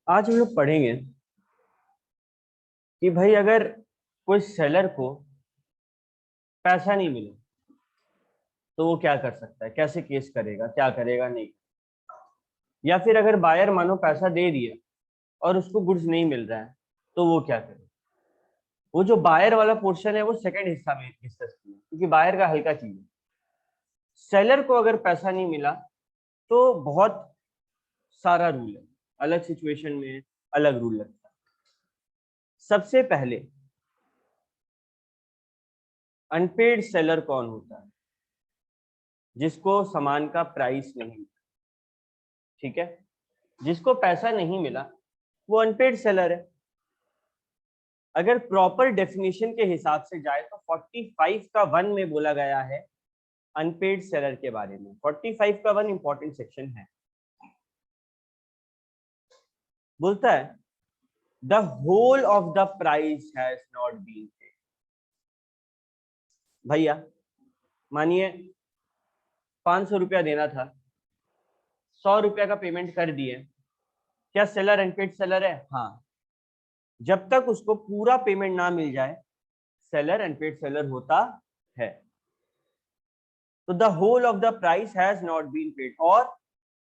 आज हम लोग पढ़ेंगे कि भाई अगर कोई सेलर को पैसा नहीं मिले तो वो क्या कर सकता है, कैसे केस करेगा, क्या करेगा नहीं। या फिर अगर बायर मानो पैसा दे दिया और उसको गुड्स नहीं मिल रहा है तो वो क्या करे। वो जो बायर वाला पोर्शन है वो सेकंड हिस्सा में डिस्कस किया क्योंकि बायर का हल्का चीज है। सेलर को अगर पैसा नहीं मिला तो बहुत सारा रूल है, अलग सिचुएशन में अलग रूल लगता है। सबसे पहले अनपेड सेलर कौन होता है? जिसको सामान का प्राइस नहीं मिला। ठीक है, जिसको पैसा नहीं मिला वो अनपेड सेलर है। अगर प्रॉपर डेफिनेशन के हिसाब से जाए तो 45 का 1 में बोला गया है अनपेड सेलर के बारे में। 45 का 1 इंपॉर्टेंट सेक्शन है। बोलता है the whole of the price has not been paid. भैया मानिए 500 रुपया देना था, 100 रुपया का पेमेंट कर दिए। क्या सेलर अनपेड सेलर है? हाँ। जब तक उसको पूरा पेमेंट ना मिल जाए सेलर अनपेड सेलर होता है। तो the whole of the price has not been paid और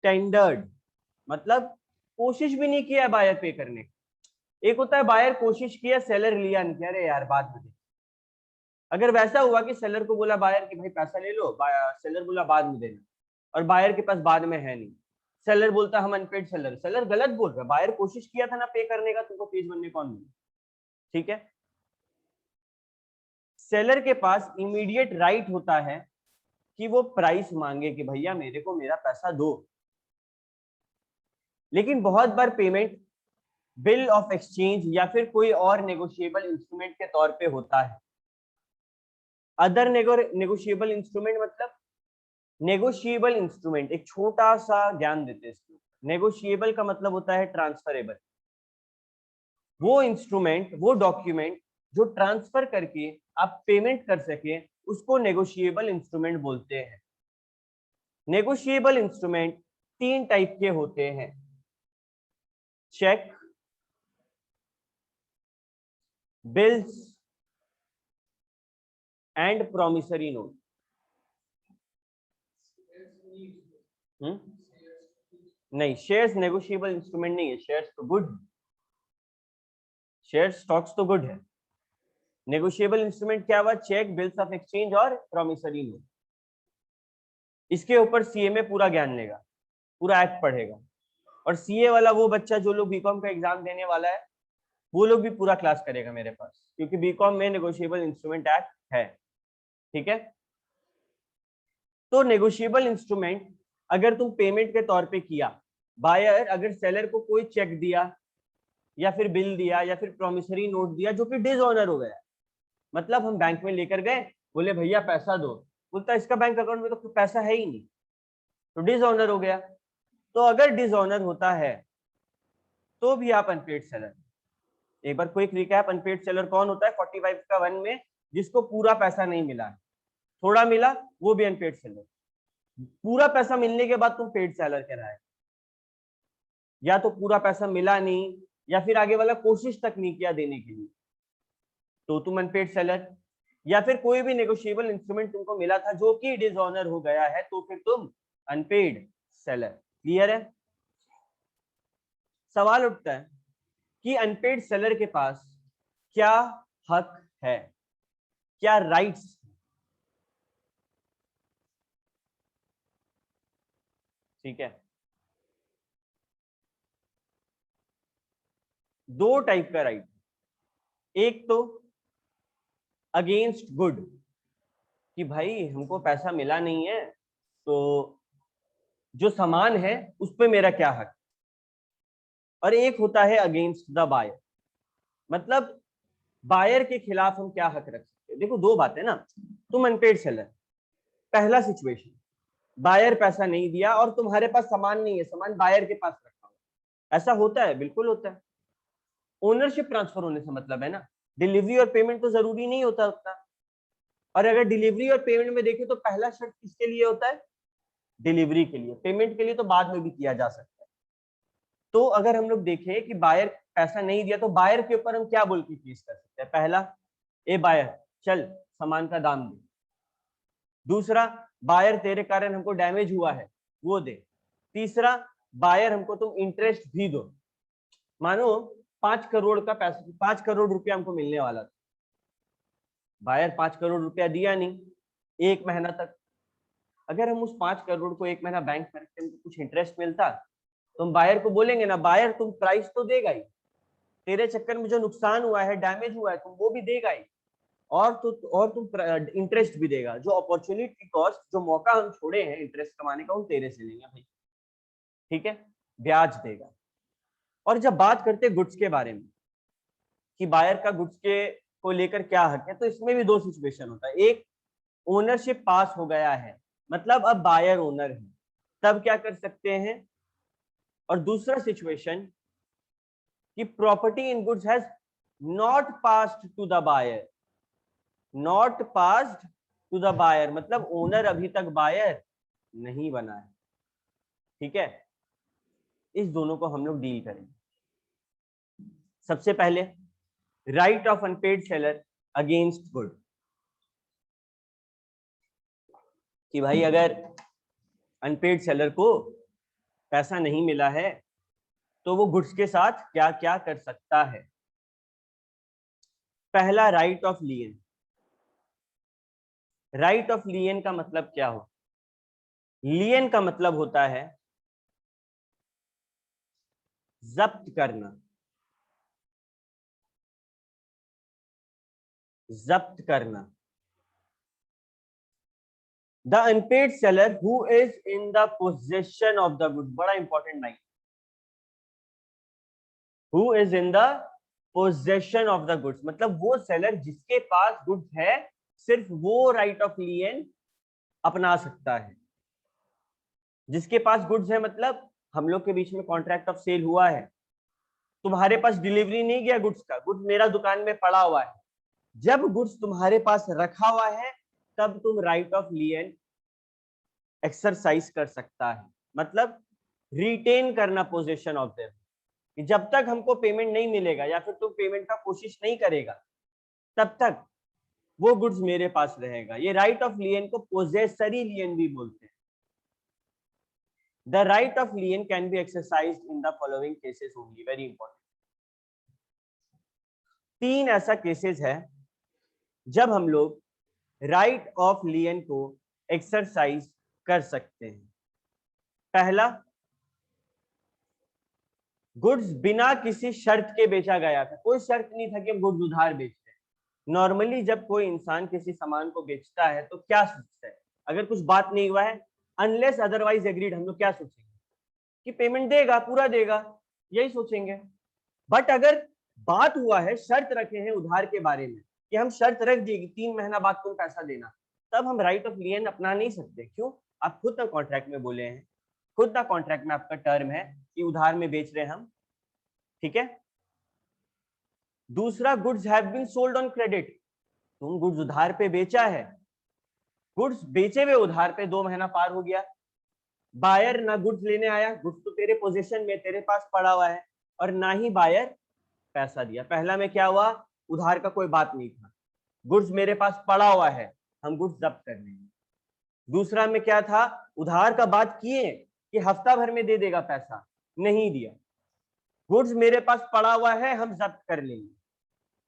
टेंडर्ड मतलब कोशिश भी नहीं किया बायर पे करने। एक होता है बायर कोशिश किया, सेलर लिया नहीं, कह रहे यार बाद में दे। अगर वैसा हुआ कि सेलर को बोला बायर कि भाई पैसा ले लो, सेलर बोला बाद में देना और बायर के पास बाद में है नहीं, सेलर बोलता हम अनपेड सेलर। सेलर गलत बोल रहा है, बायर कोशिश किया था ना पे करने का, तुमको पेज बनने कौन मिला? ठीक है, सेलर के पास इमीडिएट राइट होता है कि वो प्राइस मांगे कि भैया मेरे को मेरा पैसा दो। लेकिन बहुत बार पेमेंट बिल ऑफ एक्सचेंज या फिर कोई और नेगोशिएबल इंस्ट्रूमेंट के तौर पे होता है। अदर नेगोशिएबल इंस्ट्रूमेंट मतलब नेगोशिएबल इंस्ट्रूमेंट, एक छोटा सा ज्ञान देते हैं इसको। नेगोशिएबल का मतलब होता है ट्रांसफरेबल। वो इंस्ट्रूमेंट, वो डॉक्यूमेंट जो ट्रांसफर करके आप पेमेंट कर सके उसको नेगोशिएबल इंस्ट्रूमेंट बोलते हैं। नेगोशिएबल इंस्ट्रूमेंट 3 टाइप के होते हैं, cheque, bills and promissory note. नहीं, शेयर्स नेगोशिएबल इंस्ट्रूमेंट नहीं है। शेयर्स तो गुड, शेयर स्टॉक्स तो गुड है। नेगोशिएबल इंस्ट्रूमेंट क्या हुआ? चेक, बिल्स ऑफ एक्सचेंज और प्रोमिसरी नोट। इसके ऊपर सीए में पूरा ज्ञान लेगा, पूरा एक्ट पढ़ेगा। और सीए वाला वो बच्चा जो लोग बीकॉम का एग्जाम देने वाला है वो लोग भी पूरा क्लास करेगा मेरे पास, क्योंकि बीकॉम में नेगोशिएबल इंस्ट्रूमेंट एक्ट है। ठीक है, तो नेगोशिएबल इंस्ट्रूमेंट अगर तुम पेमेंट के तौर पे किया, बायर अगर सेलर को कोई चेक दिया या फिर बिल दिया या फिर प्रोमिसरी नोट दिया जो कि डिसऑनर हो गया, मतलब हम बैंक में लेकर गए, बोले भैया पैसा दो, बोलता इसका बैंक अकाउंट में तो पैसा है ही नहीं, तो डिसऑनर हो गया। तो अगर डिसऑनर होता है तो भी आप अनपेड सेलर। एक बार क्विक रिकैप, अनपेड सेलर कौन होता है 45 का 1 में? जिसको पूरा पैसा नहीं मिला है, थोड़ा मिला वो भी अनपेड सेलर। पूरा पैसा मिलने के बाद तुम पेड सेलर कहलाए। या तो पूरा पैसा मिला नहीं या फिर आगे वाला कोशिश तक नहीं किया देने के लिए तो तुम अनपेड सेलर। या फिर कोई भी नेगोशिएबल इंस्ट्रूमेंट तुमको मिला था जो कि डिसऑनर हो गया है तो फिर तुम अनपेड सेलर। क्लियर है? सवाल उठता है कि अनपेड सेलर के पास क्या हक है, क्या राइट्स? ठीक है, 2 टाइप का राइट। एक तो अगेंस्ट गुड, कि भाई हमको पैसा मिला नहीं है तो जो सामान है उस पर मेरा क्या हक। और एक होता है अगेंस्ट द बायर, मतलब बायर के खिलाफ हम क्या हक रख सकते हैं। देखो 2 बातें ना, तुम अनपेड सेलर, पहला सिचुएशन बायर पैसा नहीं दिया और तुम्हारे पास सामान नहीं है, सामान बायर के पास रखा हुआ। ऐसा होता है, बिल्कुल होता है। ओनरशिप ट्रांसफर होने से मतलब है ना, डिलीवरी और पेमेंट तो जरूरी नहीं होता उतना। और अगर डिलीवरी और पेमेंट में देखें तो पहला शर्त किसके लिए होता है? डिलीवरी के लिए। पेमेंट के लिए तो बाद में भी किया जा सकता है। तो अगर हम लोग देखें कि बायर पैसा नहीं दिया तो बायर के ऊपर हम क्या बोल के केस कर सकते हैं? पहला, ए बायर चल सामान का दाम दे। दूसरा, बायर तेरे कारण हमको डैमेज हुआ है वो दे। तीसरा, बायर हमको तुम इंटरेस्ट भी दो। मानो 5 करोड़ का पैसा, 5 करोड़ रुपया हमको मिलने वाला था, बायर 5 करोड़ रुपया दिया नहीं 1 महीना तक। अगर हम उस 5 करोड़ को 1 महीना बैंक में रखते हैं, कुछ इंटरेस्ट मिलता तो हम बायर को बोलेंगे ना, बायर तुम प्राइस तो देगा ही, तेरे चक्कर में जो नुकसान हुआ है, डैमेज हुआ है, तुम वो भी देगा ही, और तुम इंटरेस्ट भी देगा। जो अपॉर्चुनिटी कॉस्ट, जो मौका हम छोड़े हैं इंटरेस्ट कमाने का, वो तेरे से लेंगे भाई, ठीक है, ब्याज देगा। और जब बात करते हैं गुड्स के बारे में कि बायर का गुड्स के को लेकर क्या हक है, तो इसमें भी दो सिचुएशन होता है। एक, ओनरशिप पास हो गया है, मतलब अब बायर ओनर है, तब क्या कर सकते हैं। और दूसरा सिचुएशन कि property in goods has not passed to the buyer, not passed to the buyer मतलब ओनर अभी तक बायर नहीं बना है, ठीक है। इस दोनों को हम लोग डील करेंगे। सबसे पहले, right of unpaired seller against good, कि भाई अगर अनपेड सेलर को पैसा नहीं मिला है तो वो गुड्स के साथ क्या क्या कर सकता है। पहला, राइट ऑफ लियन। राइट ऑफ लियन का मतलब क्या हो? लियन का मतलब होता है जब्त करना, जब्त करना। The unpaid seller who is in the possession of the good, बड़ा important line, who is in the possession of the goods, मतलब वो सेलर जिसके पास गुड्स है, सिर्फ वो राइट ऑफ लियन अपना सकता है। जिसके पास गुड्स है मतलब हम लोग के बीच में कॉन्ट्रैक्ट ऑफ सेल हुआ है, तुम्हारे पास डिलीवरी नहीं गया गुड्स का, गुड्स मेरा दुकान में पड़ा हुआ है, जब गुड्स तुम्हारे पास रखा हुआ है तब तुम राइट ऑफ लियन एक्सरसाइज कर सकता है। मतलब रिटेन करना पोजीशन ऑफ देम, कि जब तक हमको पेमेंट नहीं मिलेगा या फिर तुम पेमेंट का कोशिश नहीं करेगा तब तक वो गुड्स मेरे पास रहेगा। ये राइट ऑफ लियन को पोजेसरी लियन भी बोलते हैं। The right of लियन can be exercised in the following cases only, very important. 3 ऐसा केसेस है जब हम लोग राइट ऑफ लियन को एक्सरसाइज कर सकते हैं। पहला, गुड्स बिना किसी शर्त के बेचा गया था, कोई शर्त नहीं था कि हम गुड्स उधार बेच रहे हैं। नॉर्मली जब कोई इंसान किसी सामान को बेचता है तो क्या सोचता है, अगर कुछ बात नहीं हुआ है, अनलेस अदरवाइज एग्रीड, हम लोग क्या सोचेंगे कि पेमेंट देगा, पूरा देगा, यही सोचेंगे। बट अगर बात हुआ है, शर्त रखे हैं उधार के बारे में कि हम शर्त रख देगी 3 महीना बाद तुम पैसा देना, तब हम राइट ऑफ लियन अपना नहीं सकते। क्यों? आप खुद ना कॉन्ट्रैक्ट में बोले हैं, खुद ना कॉन्ट्रैक्ट में आपका टर्म है कि उधार में बेच रहे हैं हम, ठीक है। दूसरा, goods have been sold on credit, तुम गुड्स उधार पे बेचा है, गुड्स बेचे हुए उधार पे 2 महीना पार हो गया, बायर ना गुड्स लेने आया, गुड्स तो तेरे पोजीशन में तेरे पास पड़ा हुआ है, और ना ही बायर पैसा दिया। पहला में क्या हुआ, उधार का कोई बात नहीं था, गुड्स मेरे पास पड़ा हुआ है, हम गुड्स जब्त कर लेंगे। दूसरा में क्या था, उधार का बात किए कि हफ्ता भर में दे देगा पैसा, नहीं दिया, गुड्स मेरे पास पड़ा हुआ है, हम जब्त कर लेंगे।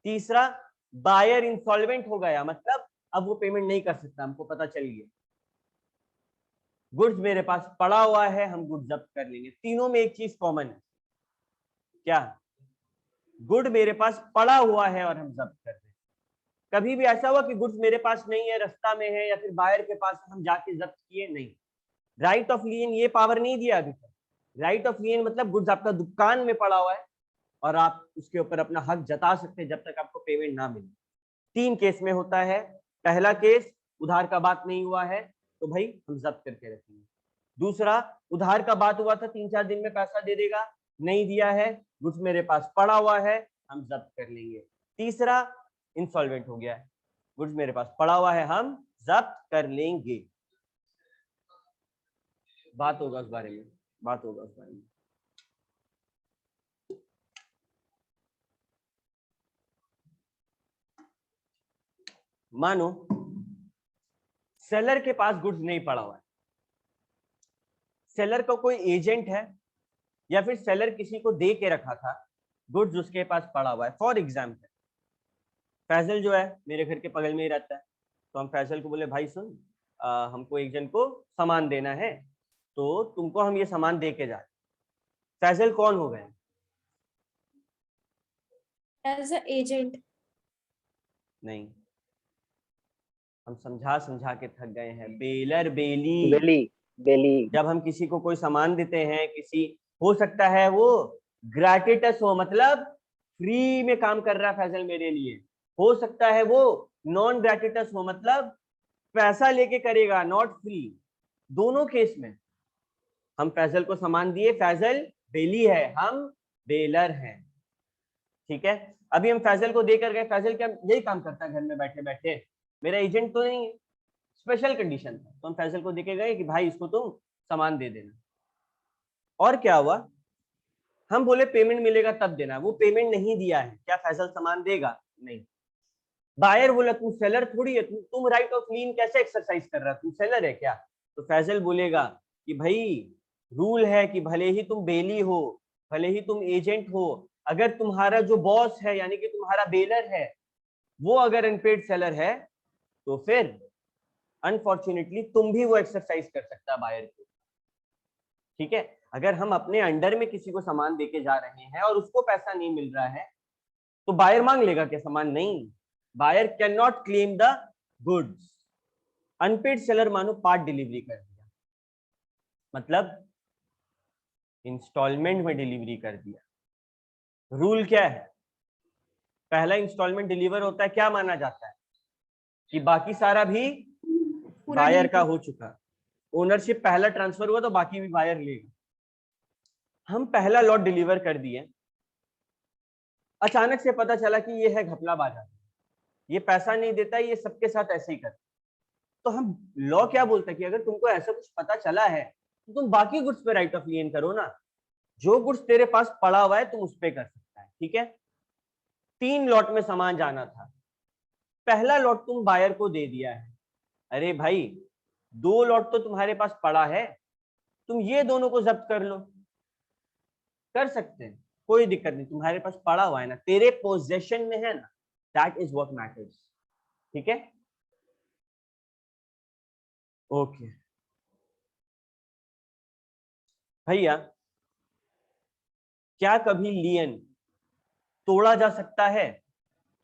तीसरा, बायर इंसॉल्वेंट हो गया, मतलब अब वो पेमेंट नहीं कर सकता, हमको पता चल गया, गुड्स मेरे पास पड़ा हुआ है, हम गुड्स जब्त कर लेंगे। तीनों में एक चीज कॉमन है, क्या? गुड मेरे पास पड़ा हुआ है और हम जब्त कर रहे हैं। कभी भी ऐसा हुआ कि गुड्स मेरे पास नहीं है, रास्ता में है, या फिर बायर के पास हम जाके जब्त किए? नहीं। राइट ऑफ लियन ये पावर नहीं दिया अभी तक। राइट ऑफ लियन मतलब गुड्स आपका दुकान में पड़ा हुआ है और आप उसके ऊपर अपना हक जता सकते हैं जब तक आपको पेमेंट ना मिले। 3 केस में होता है। पहला केस, उधार का बात नहीं हुआ है तो भाई हम जब्त करके रखेंगे। दूसरा, उधार का बात हुआ था, 3-4 दिन में पैसा दे देगा, नहीं दिया है, गुड्स मेरे पास पड़ा हुआ है, हम जब्त कर लेंगे। तीसरा, इंसॉल्वेंट हो गया है, गुड्स मेरे पास पड़ा हुआ है, हम जब्त कर लेंगे। बात होगा उस बारे में, बात होगा उस बारे में। मानो सेलर के पास गुड्स नहीं पड़ा हुआ है, सेलर का कोई एजेंट है या फिर सेलर किसी को दे के रखा था, गुड्स उसके पास पड़ा हुआ है। फॉर एग्जाम्पल फैजल जो है मेरे घर के बगल में ही रहता है, तो हम फैजल को बोले भाई सुन हमको एक जन को सामान देना है, तो तुमको हम ये सामान दे के जा। फैजल कौन हो गए? As a agent. नहीं, हम समझा समझा के थक गए हैं। Bailor bailee, bailee bailee. जब हम किसी को कोई सामान देते हैं, किसी हो सकता है वो ग्रेटिटस हो, मतलब फ्री में काम कर रहा है फैजल मेरे लिए, हो सकता है वो नॉन ग्रेटिटस हो, मतलब पैसा लेके करेगा, नॉट फ्री। दोनों केस में हम फैजल को सामान दिए, फैजल बेली है, हम बेलर हैं, ठीक है। अभी हम फैजल को देकर गए, फैजल क्या यही काम करता है घर में बैठे बैठे, मेरा एजेंट तो नहीं है, स्पेशल कंडीशन था, तो हम फैजल को देके गए कि भाई इसको तुम सामान दे देना। और क्या हुआ, हम बोले पेमेंट मिलेगा तब देना, वो पेमेंट नहीं दिया है, क्या फैजल सामान देगा? नहीं। बायर बोला तू सेलर थोड़ी है, तुम राइट ऑफ लीन कैसे एक्सरसाइज कर रहा है, तू सेलर है क्या? तो फैजल बोलेगा कि भाई रूल है कि भले ही तुम बेली हो, भले ही तुम एजेंट हो, अगर तुम्हारा जो बॉस है यानी कि तुम्हारा बेलर है वो अगर अनपेड सेलर है, तो फिर अनफॉर्चुनेटली तुम भी वो एक्सरसाइज कर सकता है बायर को, ठीक है। अगर हम अपने अंडर में किसी को सामान देके जा रहे हैं और उसको पैसा नहीं मिल रहा है, तो बायर मांग लेगा क्या सामान? नहीं, buyer can not claim the goods. Unpaid seller मानो पार्ट डिलीवरी कर दिया, मतलब इंस्टॉलमेंट में डिलीवरी कर दिया। रूल क्या है, पहला इंस्टॉलमेंट डिलीवर होता है, क्या माना जाता है कि बाकी सारा भी बायर का हो चुका, ओनरशिप पहला ट्रांसफर हुआ तो बाकी भी बायर लेगा। हम पहला लॉट डिलीवर कर दिए, अचानक से पता चला कि ये है घपला बाजार, ये पैसा नहीं देता, ये सबके साथ ऐसे ही करता। तो हम लॉ क्या बोलते हैं कि अगर तुमको ऐसा कुछ पता चला है तो तुम बाकी गुड्स पे राइट ऑफ लियन करो ना, जो गुड्स तेरे पास पड़ा हुआ है तुम उस पे कर सकता है, ठीक है। 3 लॉट में सामान जाना था, पहला लॉट तुम बायर को दे दिया है, अरे भाई 2 लॉट तो तुम्हारे पास पड़ा है, तुम ये दोनों को जब्त कर लो, कर सकते हैं, कोई दिक्कत नहीं, तुम्हारे पास पड़ा हुआ है ना, तेरे पोजेशन में है ना, दैट इज व्हाट मैटर्स, ठीक है। ओके भैया, क्या कभी लियन तोड़ा जा सकता है,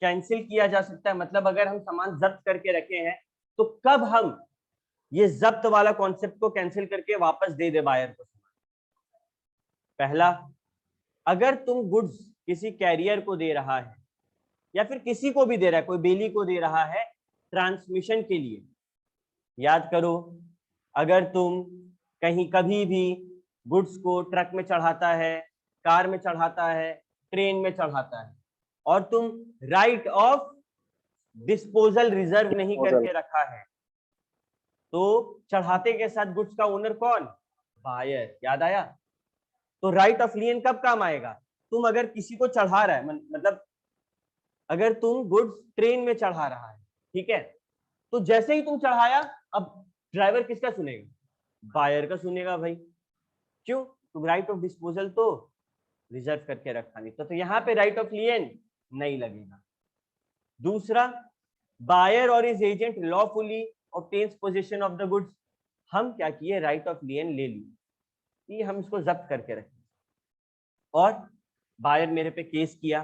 कैंसिल किया जा सकता है? मतलब अगर हम सामान जब्त करके रखे हैं तो कब हम ये जब्त वाला कॉन्सेप्ट को कैंसिल करके वापस दे दे बायर को सामान? पहला, अगर तुम गुड्स किसी कैरियर को दे रहा है या फिर किसी को भी दे रहा है, कोई बेली को दे रहा है ट्रांसमिशन के लिए, याद करो अगर तुम कहीं कभी भी गुड्स को ट्रक में चढ़ाता है, कार में चढ़ाता है, ट्रेन में चढ़ाता है और तुम राइट ऑफ डिस्पोजल रिजर्व नहीं करके रखा है, तो चढ़ाते के साथ गुड्स का ओनर कौन? बायर, याद आया? तो राइट ऑफ लियन कब काम आएगा? तुम अगर किसी को चढ़ा रहा है, मतलब अगर तुम गुड्स ट्रेन में चढ़ा रहा है, ठीक है, तो जैसे ही तुम चढ़ाया, अब ड्राइवर किसका सुनेगा? बायर का सुनेगा भाई, क्यों? तुम राइट ऑफ डिस्पोजल तो रिजर्व करके रखा नहीं, तो यहाँ पे राइट ऑफ लियन नहीं लगेगा। दूसरा, बायर और is agent lawfully obtains position of the goods, हम क्या किए, राइट ऑफ लियन ले लिए, हम इसको जब्त करके रखें, और बायर मेरे पे केस किया,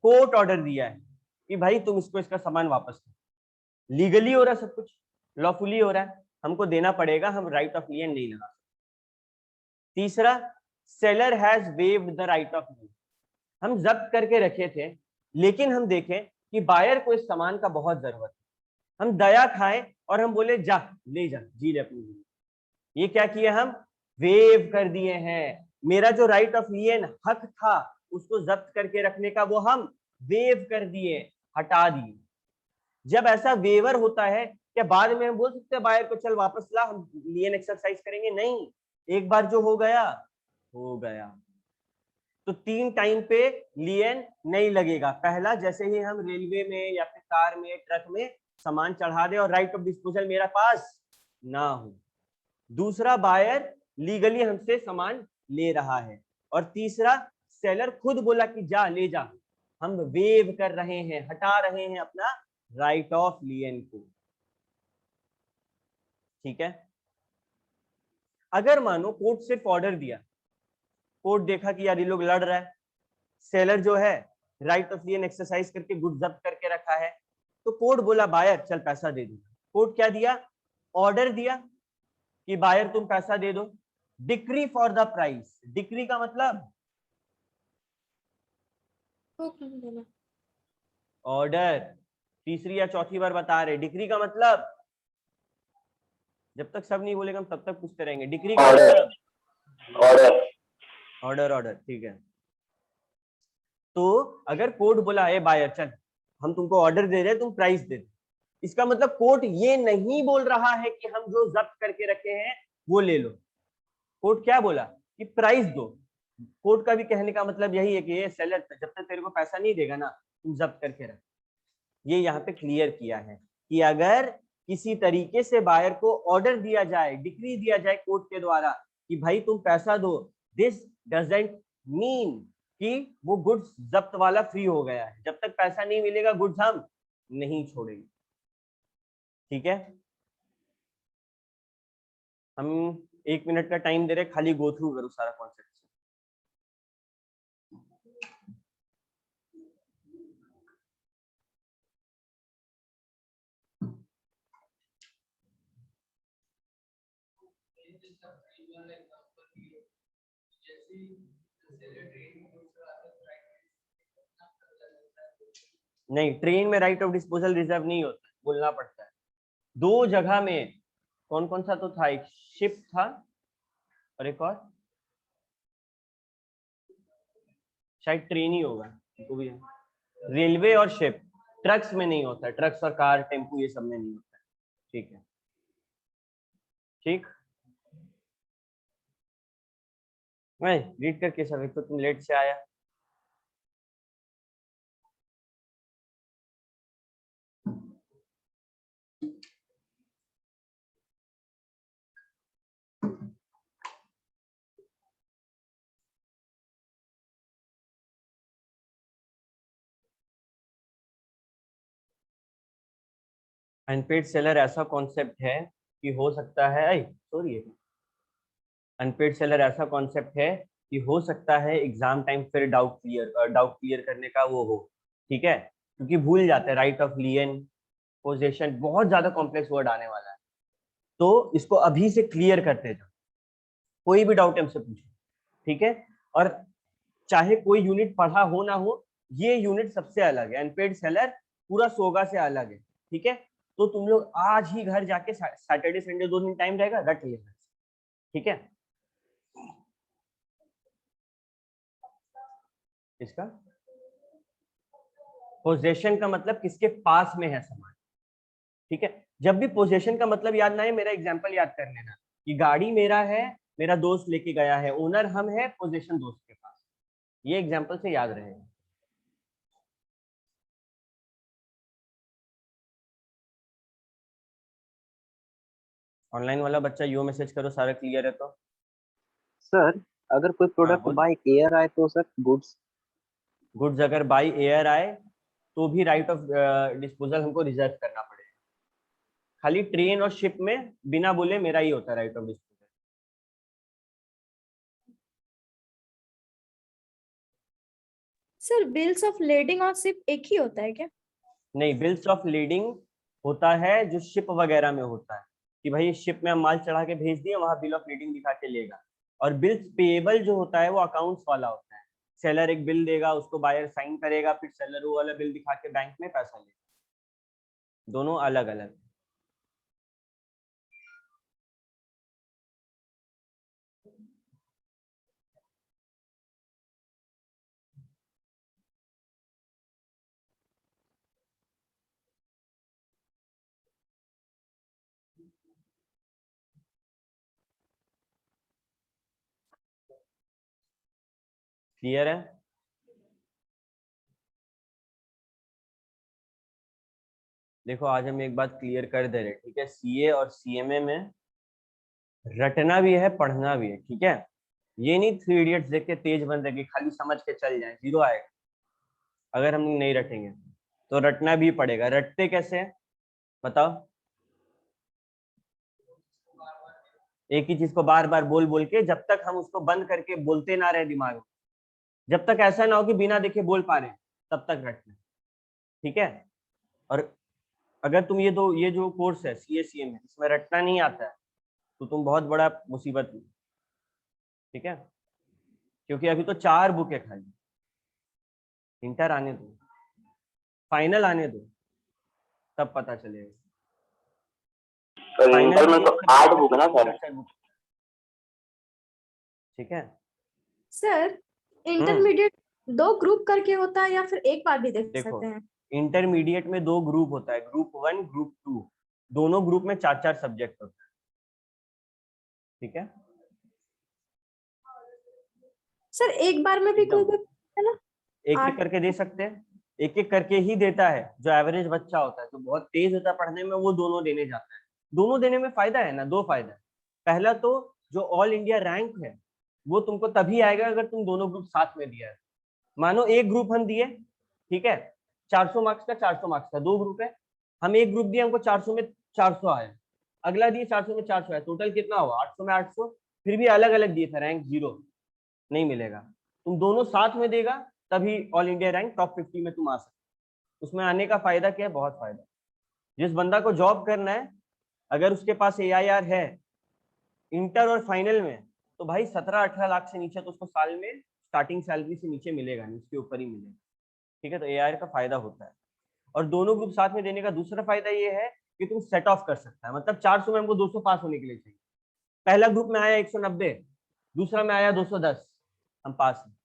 कोर्ट ऑर्डर दिया है कि भाई तुम इसको इसका सामान वापस करो, लीगली हो रहा है, सब कुछ लॉफुली हो रहा है, हमको देना पड़ेगा, हम राइट ऑफ लियन नहीं लगा। तीसरा, seller has waived the right of लियन, हम जब्त करके रखे थे लेकिन हम देखें कि बायर को इस सामान का बहुत जरूरत है, हम दया खाए और हम बोले जा ले जा, जी ले अपनी जिंदगी, ये क्या किया, हम वेव कर दिए हैं, मेरा जो राइट ऑफ लियन हक था उसको जब्त करके रखने का, वो हम वेव कर दिए, हटा दिए। जब ऐसा वेवर होता है, क्या बाद में हम बोल सकते हैं बायर को चल वापस ला, हम लियन एक्सरसाइज करेंगे? नहीं, एक बार जो हो गया हो गया। तो 3 टाइम पे लियन नहीं लगेगा। पहला, जैसे ही हम रेलवे में या फिर कार में, ट्रक में सामान चढ़ा दे और राइट ऑफ डिस्पोजल मेरा पास ना हो। दूसरा, बायर लीगली हमसे सामान ले रहा है। और तीसरा, सेलर खुद बोला कि जा ले जा। हम वेव कर रहे हैं, हटा रहे हैं अपना राइट ऑफ लियन को। ठीक है। अगर मानो कोर्ट सिर्फ ऑर्डर दिया, कोर्ट देखा कि यार ये लोग लड़ रहा है, सेलर जो है राइट ऑफ लियन एक्सरसाइज करके गुड जब्त करके रखा है, तो कोर्ट बोला बायर चल पैसा दे दो। कोर्ट क्या दिया? ऑर्डर दिया कि बायर तुम पैसा दे दो। Decree for the price. Decree का मतलब ऑर्डर। तीसरी या चौथी बार बता रहे, डिक्री का मतलब, जब तक सब नहीं बोलेगा हम तब तक पूछते रहेंगे। डिक्री का मतलब ऑर्डर। ऑर्डर। ऑर्डर, ठीक है। तो अगर कोर्ट बोला है बायर चल हम तुमको ऑर्डर दे रहे हैं, तुम प्राइस दे दो, इसका मतलब कोर्ट ये नहीं बोल रहा है कि हम जो जब्त करके रखे हैं वो ले लो। कोर्ट क्या बोला कि प्राइस दो। कोर्ट का भी कहने का मतलब यही है कि ये सेलर जब तक तेरे को पैसा नहीं देगा ना तुम जब्त करके रख। ये यहाँ पे क्लियर किया है कि अगर किसी तरीके से बायर को ऑर्डर दिया जाए, डिक्री दिया जाए कोर्ट के द्वारा कि भाई तुम पैसा दो, दिस डजंट मीन कि वो गुड्स जब्त वाला फ्री हो गया है। जब तक पैसा नहीं मिलेगा गुड्स हम नहीं छोड़ेंगे। ठीक है। हम 1 मिनट का टाइम दे रहे, खाली गो थ्रू करो सारा कॉन्सेप्ट। नहीं, ट्रेन में राइट ऑफ डिस्पोजल रिजर्व नहीं होता, बोलना पड़ता है। 2 जगह में, कौन कौन सा तो था, एक शिप था और एक और शायद ट्रेन ही होगा, तो भी रेलवे और शिप। ट्रक्स में नहीं होता है, ट्रक्स और कार टेम्पू ये सब में नहीं होता है। ठीक है, ठीक। मैं रीड करके सब, एक तो तुम लेट से आया। अनपेड सेलर ऐसा कॉन्सेप्ट है कि हो सकता है, सॉरी, अनपेड सेलर ऐसा कॉन्सेप्ट है कि हो सकता है एग्जाम टाइम फिर डाउट क्लियर करने का वो हो। ठीक है, क्योंकि भूल जाते हैं राइट ऑफ लियन, पोजेशन, बहुत ज्यादा कॉम्प्लेक्स वर्ड आने वाला है, तो इसको अभी से क्लियर करते जाओ। कोई भी डाउट हमसे पूछो। ठीक है। और चाहे कोई यूनिट पढ़ा हो ना हो, ये यूनिट सबसे अलग है। अनपेड सेलर पूरा सोगा से अलग है। ठीक है, तो तुम लोग आज ही घर जाके सैटरडे संडे 2 दिन टाइम रहेगा, रट लेना। ठीक है। इसका पोजेशन का मतलब किसके पास में है सामान। ठीक है, जब भी पोजेशन का मतलब याद ना है, मेरा एग्जांपल याद कर लेना कि गाड़ी मेरा है, मेरा दोस्त लेके गया है, ओनर हम है, पोजेशन दोस्त के पास। ये एग्जांपल से याद रहेगा। ऑनलाइन वाला बच्चा यो मैसेज करो सारा क्लियर है तो। सर अगर कोई हाँ प्रोडक्ट बोल। बाय एयर आए तो सर गुड्स। गुड्स अगर बाई एयर आए तो भी राइट ऑफ डिस्पोजल हमको रिजर्व करना पड़ेगा। खाली ट्रेन और शिप में बिना बोले मेरा ही होता है right of disposal. Sir bills of lading और सिर्फ एक ही होता है क्या? नहीं, बिल्स ऑफ लीडिंग होता है जो शिप वगैरह में होता है कि भाई शिप में हम माल चढ़ा के भेज दिए, वहां बिल ऑफ लीडिंग दिखा के लेगा। और बिल्स पेएबल जो होता है वो अकाउंट्स वाला होता है। सेलर एक बिल देगा, उसको बायर साइन करेगा, फिर सेलर वो वाला बिल दिखा के बैंक में पैसा लेगा। दोनों अलग अलग। क्लियर है? देखो आज हम एक बात क्लियर कर दे रहे, ठीक है, सीए और सीएमए में रटना भी है पढ़ना भी है, ठीक है। ये नहीं 3 इडियट्स देख के तेज बन जाएगी, खाली समझ के चल जाए, जीरो आएगा अगर हम नहीं रटेंगे। तो रटना भी पड़ेगा। रटते कैसे हैं बताओ? एक ही चीज को बार बार बोल बोल के, जब तक हम उसको बंद करके बोलते ना रहे दिमाग में, जब तक ऐसा ना हो कि बिना देखे बोल पा रहे, तब तक रटना, ठीक है। और अगर तुम ये जो कोर्स है सीएसीएम में, इसमें रटना नहीं आता है तो तुम बहुत बड़ा मुसीबत में, ठीक है। क्योंकि अभी तो 4 बुक है खाली, इंटर आने दो, फाइनल आने दो, तब पता चलेगा। सर इंटर में तो 8 बुक है ना सर? 4 बुक, ठीक है। सर इंटरमीडिएट 2 ग्रुप करके होता है या फिर एक बार भी देख देखो सकते हैं? इंटरमीडिएट में 2 ग्रुप होता है, ग्रुप 1 ग्रुप 2, दोनों ग्रुप में 4 सब्जेक्ट होता है, ठीक है। सर एक बार में भी कोई एकदम। कोई है ना? एक एक 8 करके दे सकते हैं, एक एक करके ही देता है। जो एवरेज बच्चा होता है, जो बहुत तेज होता है पढ़ने में, वो दोनों देने जाता है। दोनों देने में फायदा है ना, 2 फायदा है। पहला तो जो ऑल इंडिया रैंक है वो तुमको तभी आएगा अगर तुम दोनों ग्रुप साथ में दिया है। मानो एक ग्रुप हम दिए, ठीक है, 400 मार्क्स का, 400 मार्क्स का 2 ग्रुप है, हम एक ग्रुप दिए, हमको 400 में 400 आया, अगला दिए 400 में 400 आया, टोटल कितना हुआ 800 में 800, फिर भी अलग अलग दिए थे, रैंक 0 नहीं मिलेगा। तुम दोनों साथ में देगा तभी ऑल इंडिया रैंक टॉप 50 में तुम आ सकते। उसमें आने का फायदा क्या है? बहुत फायदा। जिस बंदा को जॉब करना है, अगर उसके पास AIR है इंटर और फाइनल में, तो भाई 17-18 लाख से नीचे तो उसको साल में स्टार्टिंग सैलरी से नीचे मिलेगा नहीं, उसके ऊपर ही मिलेगा, ठीक है। तो AIR का फायदा होता है। और दोनों ग्रुप साथ में देने का दूसरा फायदा ये है कि तुम सेट ऑफ कर सकता है। मतलब 400 में हमको 200 पास होने के लिए चाहिए, पहला ग्रुप में आया 190, दूसरा में आया 210, हम पास हैं,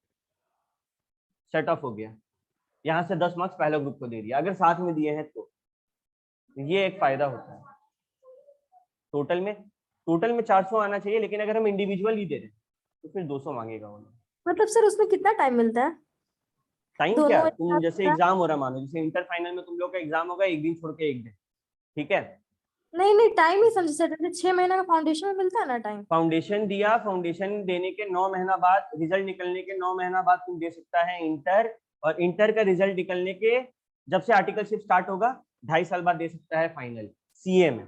सेट ऑफ हो गया। यहाँ से 10 मार्क्स पहले ग्रुप को दे दिया अगर साथ में दिए हैं तो। ये एक फायदा होता है। टोटल में 400 आना चाहिए, लेकिन अगर हम इंडिविजुअल ही दे रहे तो फिर 200 मांगेगा वो। मतलब सर उसमें कितना टाइम मिलता है? टाइम क्या, दोनों एक तुम साथ जैसे होता है? एग्जाम हो रहा, मानो जैसे इंटर फाइनल में तुम लोग का एग्जाम होगा एक दिन छोड़ के एक दिन, ठीक है। नहीं नहीं, टाइम ही समझे सर, जैसे 6 महीने का फाउंडेशन में मिलता है ना टाइम। फाउंडेशन दिया, फाउंडेशन देने के 9 महीना बाद, रिजल्ट निकलने के 9 महीना बाद तुम दे सकता है इंटर, और इंटर का रिजल्ट निकलने के जब से आर्टिकलशिप स्टार्ट होगा 2.5 साल बाद दे सकता है फाइनल सीए में,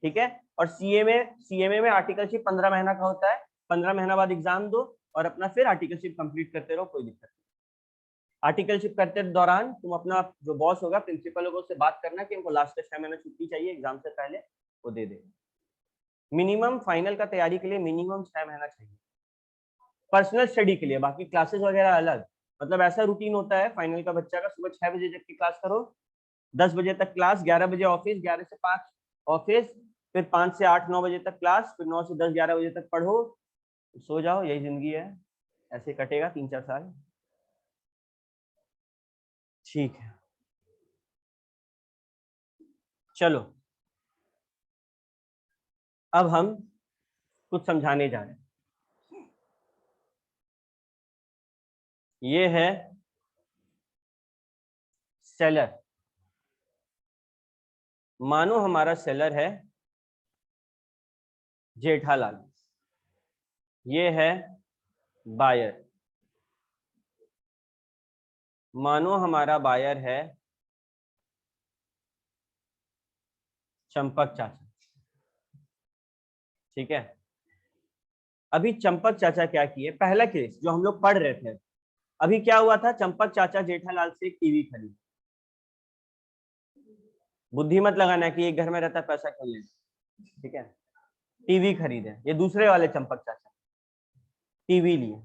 ठीक है। और सीएमए में आर्टिकलशिप 15 महीना का होता है, 15 महीना बाद एग्जाम दो और अपना फिर आर्टिकलशिप कंप्लीट करते रहो, कोई दिक्कत नहीं। आर्टिकलशिप करते दौरान तुम अपना जो बॉस होगा, प्रिंसिपल होगा, उससे बात करना कि हमको लास्ट का 6 महीना छुट्टी चाहिए एग्जाम से पहले, वो दे दे। मिनिमम फाइनल का तैयारी के लिए मिनिमम 6 महीना चाहिए, पर्सनल स्टडी के लिए। बाकी क्लासेस वगैरह अलग, मतलब ऐसा रूटीन होता है फाइनल का बच्चा का, सुबह 6 बजे जब की क्लास करो, 10 बजे तक क्लास, 11 बजे ऑफिस, 11 से 5 ऑफिस, फिर 5 से 8-9 बजे तक क्लास, फिर 9 से 10-11 बजे तक पढ़ो, सो जाओ। यही जिंदगी है, ऐसे कटेगा 3-4 साल, ठीक है। चलो अब हम कुछ समझाने जा रहे हैं। ये है सेलर, मानो हमारा सेलर है जेठालाल, ये है बायर, मानो हमारा बायर है चंपक चाचा, ठीक है। अभी चंपक चाचा क्या किए, पहला केस जो हम लोग पढ़ रहे थे, अभी क्या हुआ था, चंपक चाचा जेठालाल से एक टीवी खरीद। बुद्धि मत लगाना कि एक घर में रहता पैसा क्यों ले, ठीक है। टीवी खरीदे, ये दूसरे वाले चंपक चाचा टीवी लिए।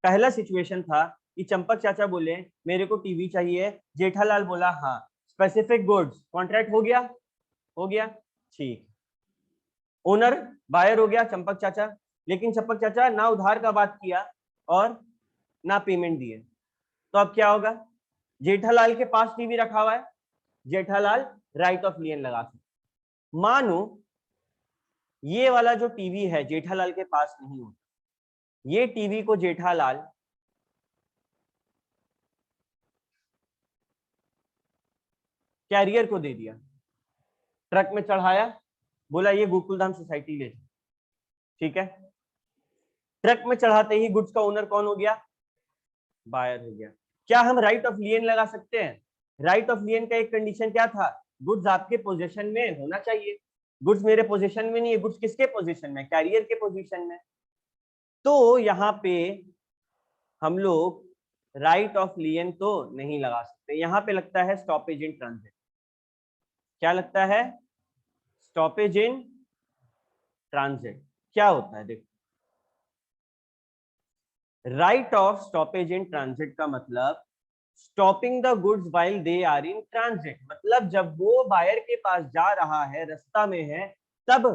पहला सिचुएशन था कि चंपक चाचा बोले मेरे को टीवी चाहिए, जेठालाल बोला हाँ, स्पेसिफिक गुड्स, कॉन्ट्रैक्ट हो गया, हो गया, ठीक। ओनर बायर हो गया चंपक चाचा, लेकिन चंपक चाचा ना उधार का बात किया और ना पेमेंट दिए, तो अब क्या होगा, जेठालाल के पास टीवी रखा हुआ है, जेठालाल राइट ऑफ लियन लगा सकते। मानो ये वाला जो टीवी है जेठालाल के पास नहीं होता, ये टीवी को जेठालाल कैरियर को दे दिया, ट्रक में चढ़ाया, बोला ये गोकुलधाम सोसाइटी ले जाओ, ठीक है। ट्रक में चढ़ाते ही गुड्स का ओनर कौन हो गया? बायर हो गया। क्या हम राइट ऑफ लियन लगा सकते हैं? राइट ऑफ लियन का एक कंडीशन क्या था? गुड्स आपके पोजीशन में होना चाहिए। गुड्स मेरे पोजीशन में नहीं है, गुड्स किसके पोजीशन में? कैरियर के पोजीशन में। तो यहाँ पे हम लोग राइट ऑफ लियन तो नहीं लगा सकते, यहाँ पे लगता है स्टॉपेज इन ट्रांजिट। क्या लगता है? Stoppage in transit. क्या होता है देखो, right of stoppage in transit का मतलब stopping the goods while they are in transit, मतलब जब वो बायर के पास जा रहा है, रास्ता में है, तब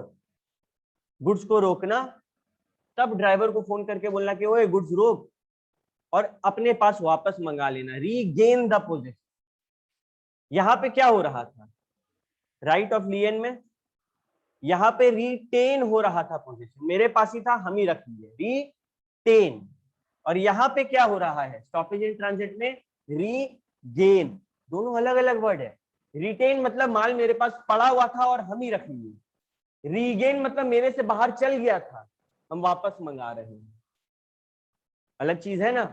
गुड्स को रोकना, तब ड्राइवर को फोन करके बोलना कि ओए गुड्स रोक, और अपने पास वापस मंगा लेना, रीगेन द पोजीशन। यहां पे क्या हो रहा था? राइट ऑफ लियन में यहाँ पे रिटेन हो रहा था पोजीशन, मेरे पास ही था, हम ही रख लिए, रिटेन। और यहाँ पे क्या हो रहा है? स्टॉपेज इन ट्रांजिट में रीगेन। दोनों अलग अलग वर्ड है। रिटेन मतलब माल मेरे पास पड़ा हुआ था और हम ही रख लिए, रीगेन मतलब मेरे से बाहर चल गया था, हम वापस मंगा रहे हैं, अलग चीज है ना।